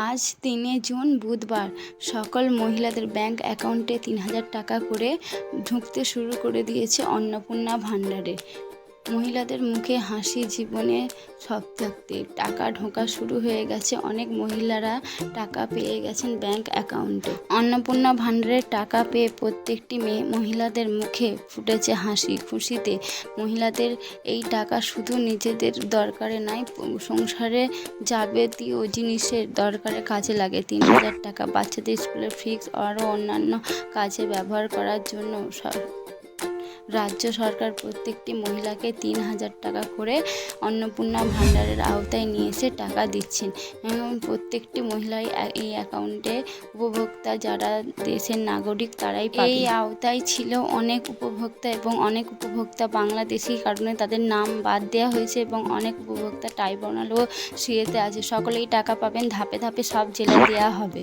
আজ ৩ জুন বুধবার সকল মহিলাদের ব্যাংক অ্যাকাউন্টে ৩,০০০ টাকা করে ঢুকতে শুরু করে দিয়েছে অন্নপূর্ণা ভাণ্ডারে। মহিলাদের মুখে হাসি, জীবনে সপ্তাহে টাকা ঢোকা শুরু হয়ে গেছে। অনেক মহিলারা টাকা পেয়ে গেছেন ব্যাংক অ্যাকাউন্টে। অন্নপূর্ণা ভাণ্ডারের টাকা পেয়ে প্রত্যেকটি মহিলাদের মুখে ফুটেছে হাসি। খুশিতে মহিলাদের এই টাকা শুধু নিজেদের দরকারে নয়, সংসারে যাবতীয় জিনিসের দরকারে কাজে লাগে। ৩,০০০ টাকা বাচ্চাদের স্কুলের ফিস আরও অন্যান্য কাজে ব্যবহার করার জন্য রাজ্য সরকার প্রত্যেকটি মহিলাকে ৩,০০০ টাকা করে অন্নপূর্ণা ভাণ্ডারের আওতায় নিয়ে এসে টাকা দিচ্ছেন এবং প্রত্যেকটি মহিলাই এই অ্যাকাউন্টে উপভোক্তা, যারা দেশের নাগরিক তারাই পাবে। এই আওতায় ছিল অনেক উপভোক্তা এবং অনেক উপভোক্তা বাংলাদেশি কারণে তাদের নাম বাদ দেওয়া হয়েছে এবং অনেক উপভোক্তা ট্রাইব্যুনালেও সিএতে আছে। সকলেই টাকা পাবেন, ধাপে ধাপে সব জেলায় দেওয়া হবে।